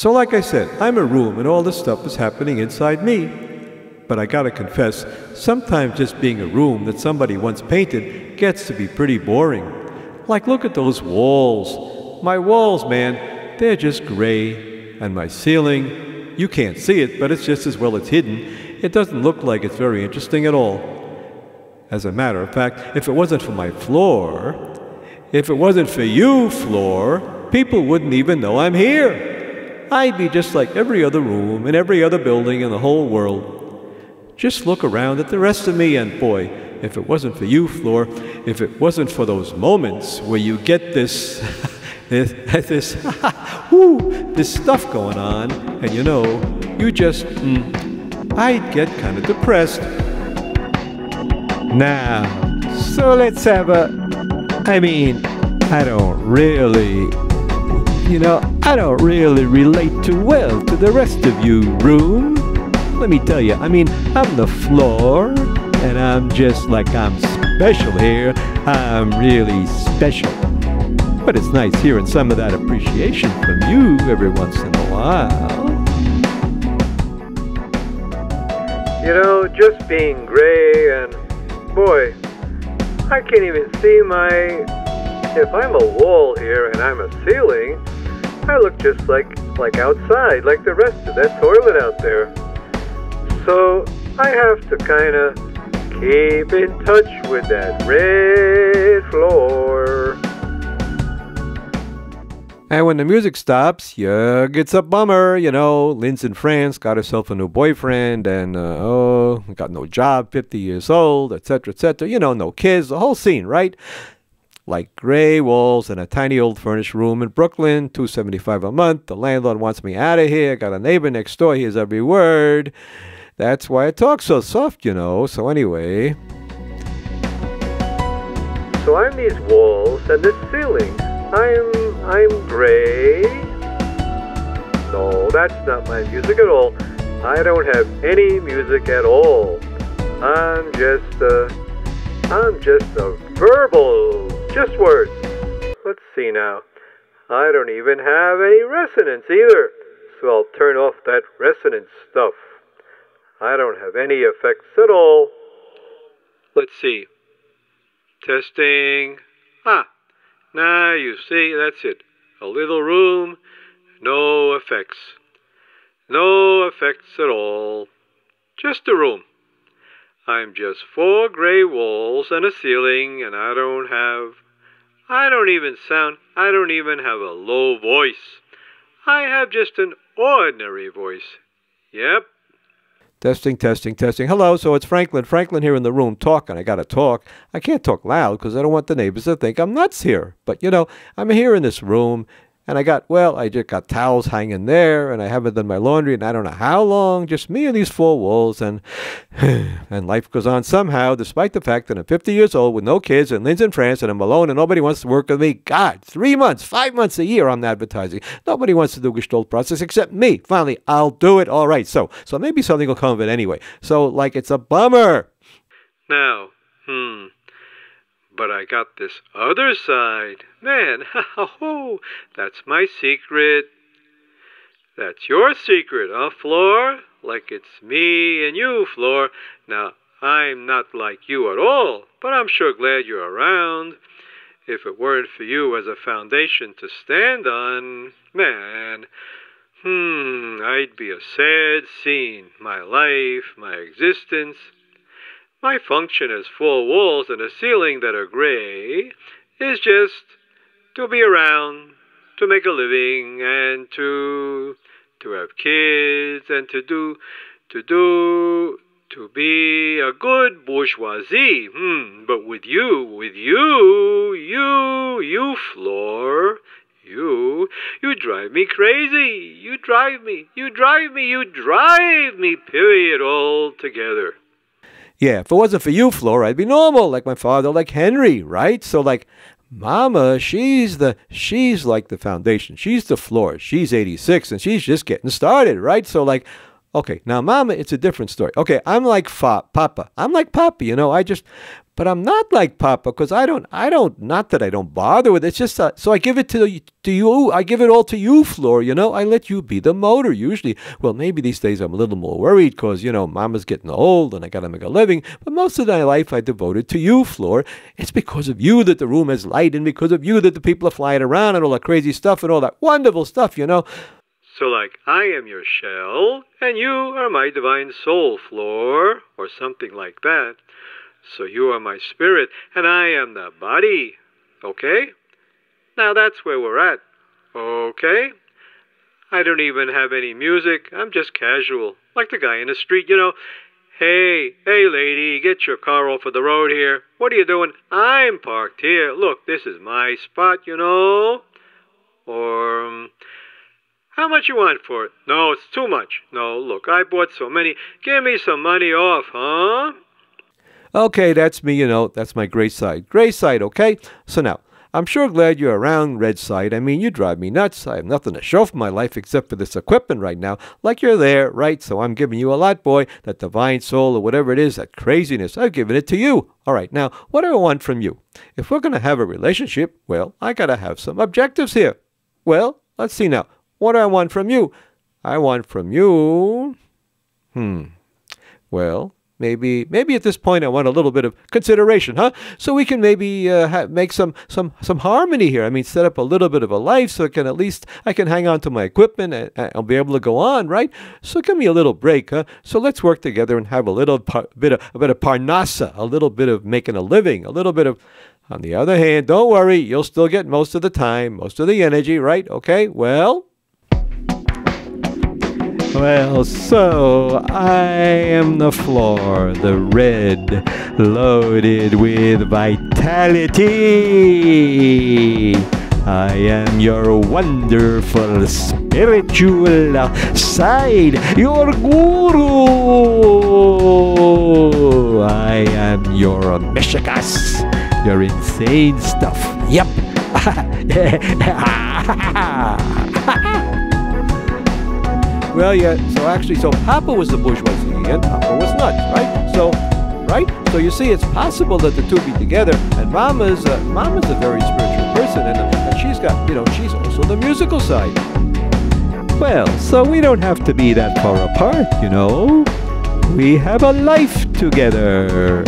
So like I said, I'm a room and all this stuff is happening inside me. But I gotta confess, sometimes just being a room that somebody once painted gets to be pretty boring. Like, look at those walls. My walls, man, they're just gray. And my ceiling, you can't see it, but it's just as well it's hidden. It doesn't look like it's very interesting at all. As a matter of fact, if it wasn't for my floor, if it wasn't for you, floor, people wouldn't even know I'm here. I'd be just like every other room in every other building in the whole world. Just look around at the rest of me, and boy, if it wasn't for you, floor, if it wasn't for those moments where you get this, this stuff going on, and you know, you just, I'd get kind of depressed. Now, so let's have I don't really relate too well to the rest of you, room. Let me tell you, I'm the floor, and I'm just like I'm special here. I'm really special. But it's nice hearing some of that appreciation from you every once in a while. You know, just being gray and, boy, I can't even see if I'm a wall here and I'm a ceiling, I look just like outside, like the rest of that toilet out there. So I have to kind of keep in touch with that red floor. And when the music stops, yug, it's a bummer, you know. Lynn's in France, got herself a new boyfriend, and, got no job, 50 years old, etc., etc. You know, no kids, the whole scene, right? Like gray walls and a tiny old furnished room in Brooklyn, $275 a month. The landlord wants me out of here. Got a neighbor next door, hears every word. That's why I talk so soft, you know. So anyway. So I'm these walls and this ceiling. I'm gray. No, that's not my music at all. I don't have any music at all. I'm just a verbal, just words. Let's see now. I don't even have any resonance either. So I'll turn off that resonance stuff. I don't have any effects at all. Let's see. Testing. Now you see, that's it. A little room, no effects. No effects at all. Just a room. I'm just 4 gray walls and a ceiling, and I don't even have a low voice. I have just an ordinary voice. Yep. Testing, testing, testing. Hello, so it's Franklin. Franklin here in the room talking. I got to talk. I can't talk loud because I don't want the neighbors to think I'm nuts here. But, you know, I'm here in this room, and I just got towels hanging there, and I haven't done my laundry, and I don't know how long. Just me and these 4 walls, and life goes on somehow, despite the fact that I'm 50 years old with no kids, and Lynn's in France, and I'm alone, and nobody wants to work with me. God, 3 months, 5 months a year I'm advertising. Nobody wants to do gestalt process except me. Finally, I'll do it. All right, so maybe something will come of it anyway. So, like, it's a bummer. Now, but I got this other side. Man, that's my secret. That's your secret, huh, Floor? Like it's me and you, Floor. Now, I'm not like you at all, but I'm sure glad you're around. If it weren't for you as a foundation to stand on, man, I'd be a sad scene. My life, my existence. My function as 4 walls and a ceiling that are gray is just to be around, to make a living, and to have kids, and to be a good bourgeoisie. But with you, Floor, you drive me crazy. You drive me, period, altogether. Yeah, if it wasn't for you, Floor, I'd be normal, like my father, like Henry, right? So, like, Mama, she's like the foundation. She's the floor. She's 86, and she's just getting started, right? So, like, Okay, now Mama, it's a different story. Okay, I'm like Papa. I'm like Papa, you know. But I'm not like Papa because not that I don't bother with it. It's just, so I give it to you. I give it all to you, Floor, you know. I let you be the motor usually. Well, maybe these days I'm a little more worried because, you know, Mama's getting old and I got to make a living. But most of my life I devoted to you, Floor. It's because of you that the room has light and because of you that the people are flying around and all that crazy stuff and all that wonderful stuff, you know. So like I am your shell and you are my divine soul, Floor, or something like that. So you are my spirit, and I am the body. Okay? Now that's where we're at. Okay? I don't even have any music. I'm just casual. Like the guy in the street, you know. Hey lady, get your car off of the road here. What are you doing? I'm parked here. Look, this is my spot, you know. Or, how much you want for it? No, it's too much. No, look, I bought so many. Give me some money off, huh? Okay, that's me, you know. That's my gray side. Gray side, okay? So now, I'm sure glad you're around, red side. I mean, you drive me nuts. I have nothing to show for my life except for this equipment right now. Like you're there, right? So I'm giving you a lot, boy. That divine soul or whatever it is, that craziness, I've given it to you. All right, now, what do I want from you? If we're going to have a relationship, well, I got to have some objectives here. Well, let's see now. What do I want from you? I want from you... Well... Maybe at this point I want a little bit of consideration, huh? So we can maybe make some harmony here. I mean, set up a little bit of a life so at least I can hang on to my equipment and I'll be able to go on, right? So give me a little break, huh? So let's work together and have a little bit of parnassa, a little bit of making a living, a little bit of. On the other hand, don't worry, you'll still get most of the time, most of the energy, right? Okay, well, so I am the Floor, the red, loaded with vitality. I am your wonderful spiritual side, your guru. I am your Mishigas, your insane stuff. Yep. Well, yeah, so Papa was the bourgeoisie and Papa was nuts, right? So you see, it's possible that the two be together, and Mama's a very spiritual person, and she's got, you know, she's also the musical side. Well, so we don't have to be that far apart, you know. We have a life together.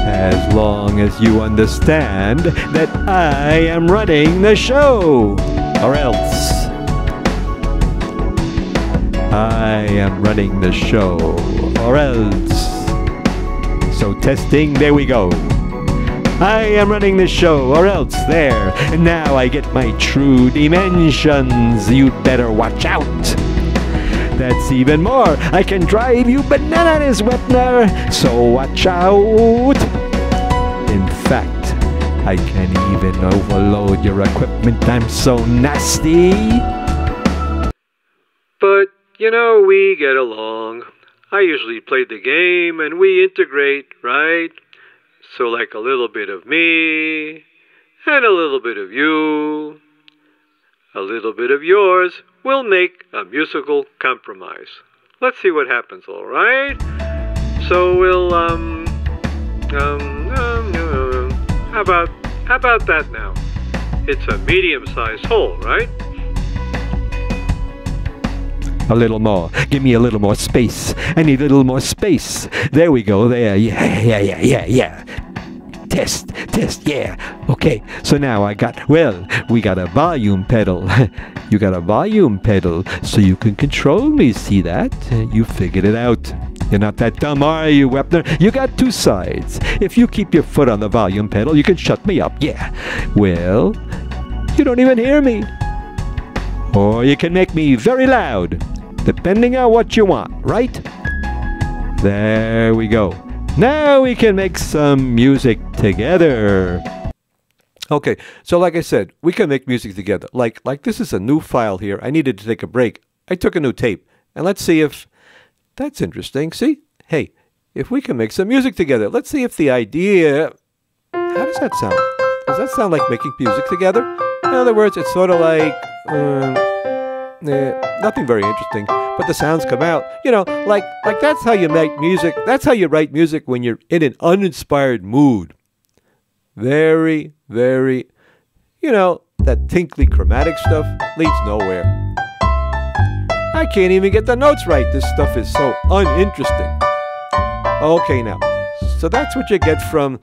As long as you understand that I am running the show, or else. I am running the show, or else. So testing, there we go. I am running the show, or else there. And now I get my true dimensions. You'd better watch out. That's even more. I can drive you bananas, Wepner. So watch out. In fact, I can even overload your equipment. I'm so nasty. But you know, we get along. I usually play the game and we integrate, right? So like a little bit of me and a little bit of you, a little bit of yours will make a musical compromise. Let's see what happens, all right? So we'll how about that now? It's a medium-sized hole, right? A little more. Give me a little more space. I need a little more space. There we go. There. Yeah. Test, yeah. Okay, so now we got a volume pedal. You got a volume pedal, so you can control me. See that? You figured it out. You're not that dumb, are you, Wepner? You got two sides. If you keep your foot on the volume pedal, you can shut me up. Yeah. Well, you don't even hear me. Or you can make me very loud, depending on what you want, right? There we go. Now we can make some music together. Okay, so like I said, we can make music together. Like this is a new file here. I needed to take a break. I took a new tape. And let's see if... That's interesting. See? Hey, if we can make some music together, let's see if the idea... How does that sound? Does that sound like making music together? In other words, it's sort of like... nothing very interesting, but the sounds come out. You know, like that's how you make music. That's how you write music when you're in an uninspired mood. Very, very, you know, that tinkly chromatic stuff leads nowhere. I can't even get the notes right. This stuff is so uninteresting. Okay, now, so that's what you get from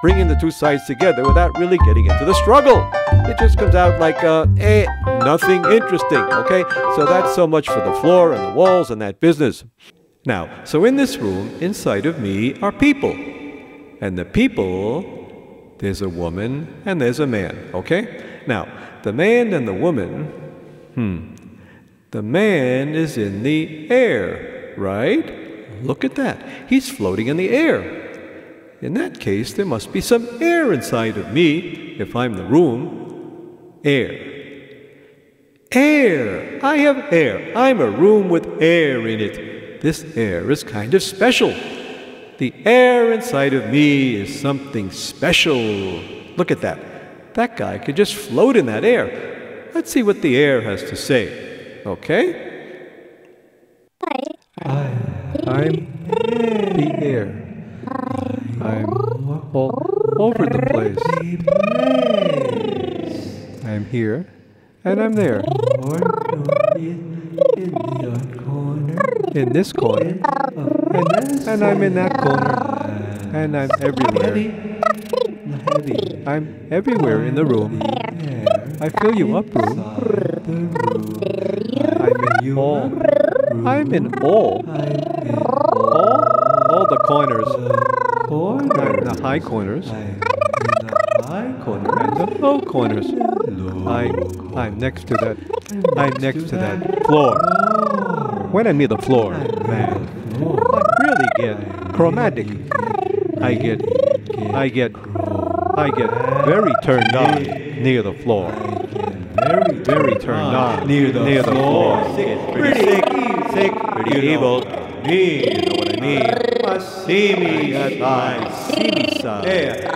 bringing the two sides together without really getting into the struggle. It just comes out like, nothing interesting, okay? So that's so much for the floor and the walls and that business. Now, so in this room, inside of me are people. And the people, there's a woman and there's a man, okay? Now, the man and the woman, the man is in the air, right? Look at that. He's floating in the air. In that case, there must be some air inside of me, if I'm the room. Air. Air! I have air. I'm a room with air in it. This air is kind of special. The air inside of me is something special. Look at that. That guy could just float in that air. Let's see what the air has to say. Okay? I'm the air. I'm all over the place. I'm here, and I'm there. In this corner, and I'm in that corner, and I'm everywhere. I'm everywhere in the room. I fill you up, room. I'm in all the corners. And the high corners. And the low corners. I'm next to that. I'm next to that floor. When I'm near the floor, man, I really get chromatic. I get very turned on near the floor. Very turned on near the floor. Pretty sick, pretty evil. Me, you know what I mean? See me side. And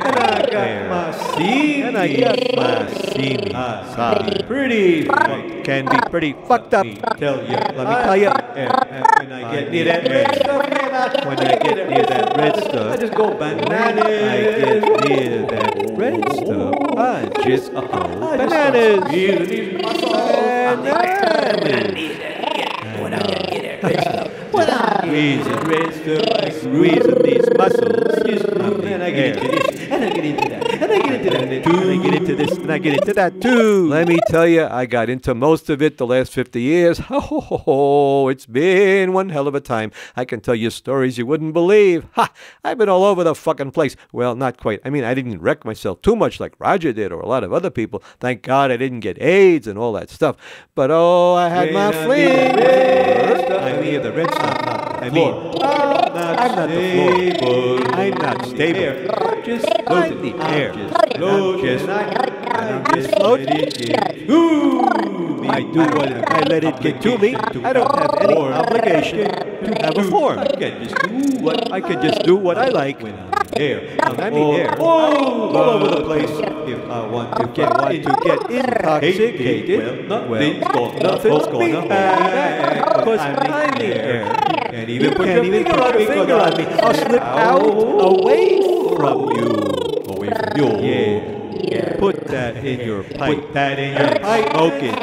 I got my see me side. Pretty can be pretty fucked up. Let me tell you. When I get near that red stuff, I just go bananas. I get near that red stuff, I just go bananas. Squeezing these muscles, and I get into this, and I get into that, and I get into that, and I get into this, and I get into that too. Let me tell you, I got into most of it the last 50 years. Oh, it's been one hell of a time. I can tell you stories you wouldn't believe. Ha! I've been all over the fucking place. Well, not quite. I mean, I didn't wreck myself too much like Roger did or a lot of other people. Thank God I didn't get AIDS and all that stuff. But oh, I had my fling. I mean the red stuff. I'm not the floor. I'm not stable. Just float in the air. I'm just floating. I do what I let it get to me. I don't have any obligation to have a form. I can just do what I like when I'm in the air. I'm in the air. All over the place. If I want to get intoxicated, nothing's gonna hold me back. Because I'm in the air. Can't even put your finger on me. I'll slip out away from you. Away from you. Yeah. Put that in your pipe. Put that in your pipe. Smoke it.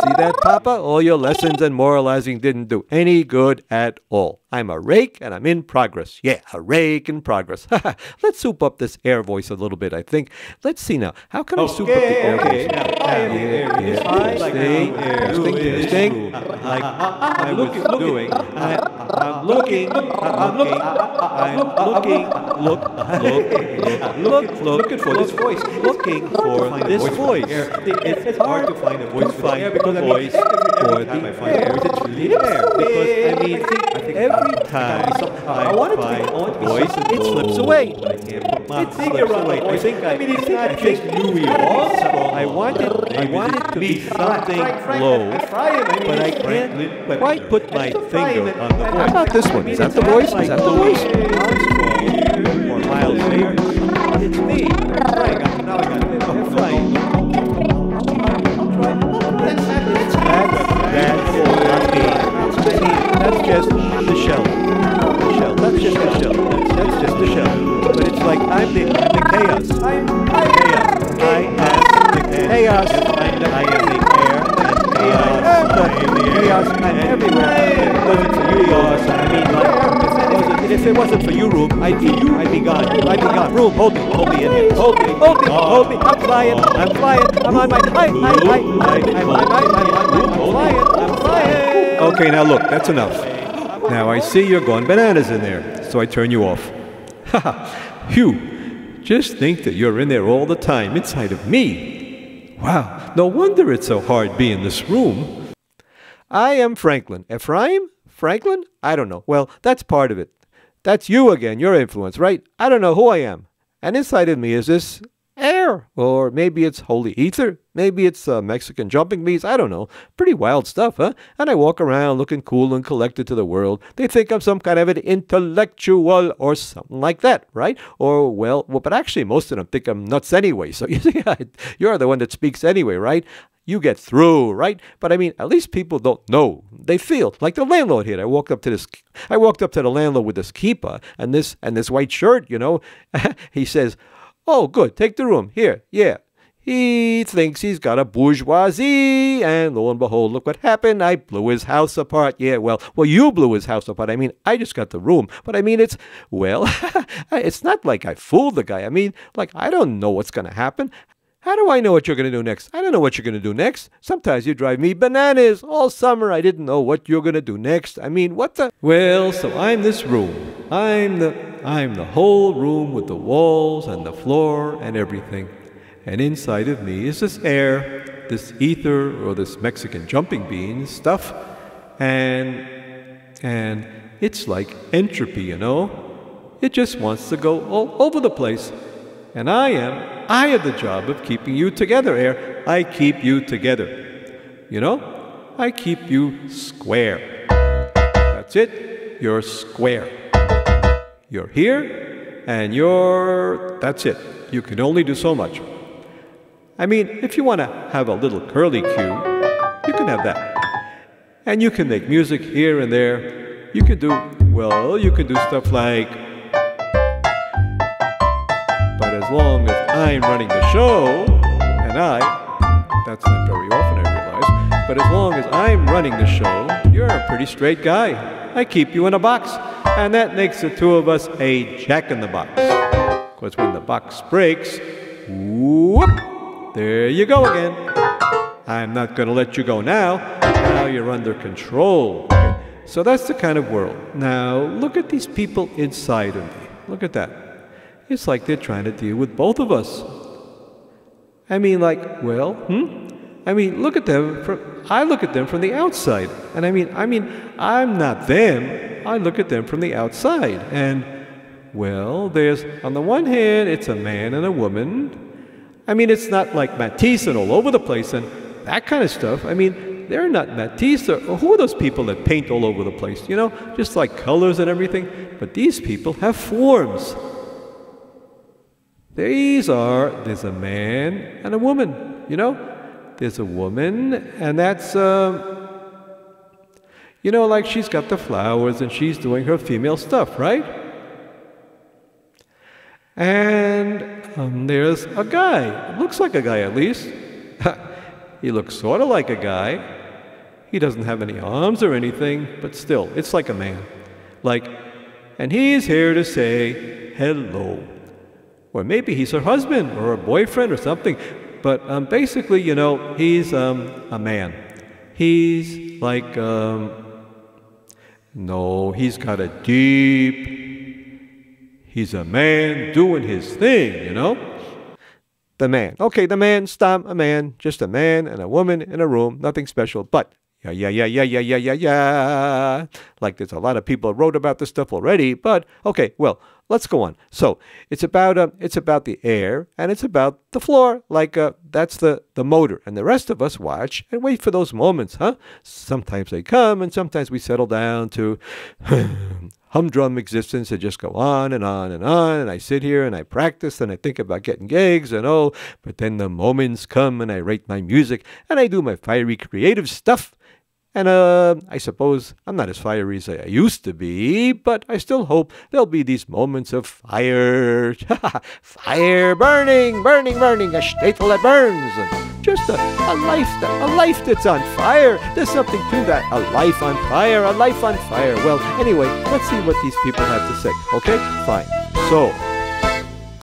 See that, Papa? All your lessons and moralizing didn't do any good at all. I'm a rake and I'm in progress. Yeah, a rake in progress. Let's soup up this air voice a little bit, I think. Let's see now. How can I soup up the air voice? Testing. I'm looking for this voice. Looking for this voice. It's hard to find a voice for the voice for the air. It's really air. Because, I mean, I think every time I find a voice, it slips away. I think Louis Armstrong. I want it to be something low, but I can't quite put my finger on the voice. How about this one? Is that the voice? Is that the voice? Armstrong or Miles Davis? It's me. Frank. Now I got it. I'm flying. Let's chaos. I'm everywhere. If it wasn't for you, boss, I mean, like, if it wasn't for you, room, I'd be gone. I'd be gone. Room, hold me in here. Hold me. I'm flying. I'm on my, I'm flying. Okay, now look, that's enough. Now I see you're going bananas in there, so I turn you off. Haha, phew, just think that you're in there all the time, inside of me. Wow, no wonder it's so hard being in this room. I am Franklin. Ephraim? Franklin? I don't know. Well, that's part of it. That's you again, your influence, right? I don't know who I am. And inside of me is this air. Or maybe it's holy ether. Maybe it's Mexican jumping beans. I don't know. Pretty wild stuff, huh? And I walk around looking cool and collected to the world. They think I'm some kind of an intellectual or something like that, right? Or, well, but actually most of them think I'm nuts anyway. So you see, you're the one that speaks anyway, right? You get through, right? But I mean, at least people don't know. They feel like the landlord here. I walked up to the landlord with this kippah and this white shirt, you know. He says, "Oh, good, take the room. Here, yeah." He thinks he's got a bourgeoisie, and lo and behold, look what happened. I blew his house apart. Yeah, well, you blew his house apart. I mean, I just got the room. But I mean, it's not like I fooled the guy. I mean, like, I don't know what's going to happen. How do I know what you're going to do next? I don't know what you're going to do next. Sometimes you drive me bananas. All summer I didn't know what you're going to do next. I mean, what the... Well, so I'm this room. I'm the whole room with the walls and the floor and everything. And inside of me is this air, this ether, or this Mexican jumping beans stuff. And it's like entropy, you know? It just wants to go all over the place. And I have the job of keeping you together, air. I keep you together. You know? I keep you square. That's it. You're square. You're here, and that's it. You can only do so much. I mean, if you want to have a little curly cue, you can have that. And you can make music here and there. You can do stuff like... But as long as I'm running the show, and that's not very often I realize, but as long as I'm running the show, you're a pretty straight guy. I keep you in a box, and that makes the two of us a jack-in-the-box. Because when the box breaks, whoop, there you go again. I'm not going to let you go now. Now you're under control. Okay. So that's the kind of world. Now, look at these people inside of me. Look at that. It's like they're trying to deal with both of us. I mean, like, I mean, look at them. I look at them from the outside. And I mean, I'm not them. I look at them from the outside. And, well, there's, on the one hand, it's a man and a woman. I mean, it's not like Matisse and all over the place and that kind of stuff. I mean, they're not Matisse. Or who are those people that paint all over the place? You know, just like colors and everything. But these people have forms. There's a man and a woman, you know? There's a woman, and that's, you know, like she's got the flowers and she's doing her female stuff, right? And there's a guy. Looks like a guy, at least. He looks sort of like a guy. He doesn't have any arms or anything, but still, it's like a man. And he's here to say hello. Or maybe he's her husband or her boyfriend or something. But basically, you know, he's a man. He's like, no, he's got a he's a man doing his thing, you know? The man. Okay, the man, stop, a man. Just a man and a woman in a room. Nothing special, but... Yeah. Like there's a lot of people wrote about this stuff already, but okay, well, let's go on. So it's about the air and it's about the floor. Like that's the motor, and the rest of us watch and wait for those moments, huh? Sometimes they come, and sometimes we settle down to humdrum existence and just go on and on and on. And I sit here and I practice and I think about getting gigs and but then the moments come and I write my music and I do my fiery creative stuff. And I suppose I'm not as fiery as I used to be, but I still hope there'll be these moments of fire. Fire burning, burning, burning, a shtetl that burns. And just a life that's on fire. There's something to that. A life on fire, a life on fire. Well, anyway, let's see what these people have to say. Okay? Fine. So,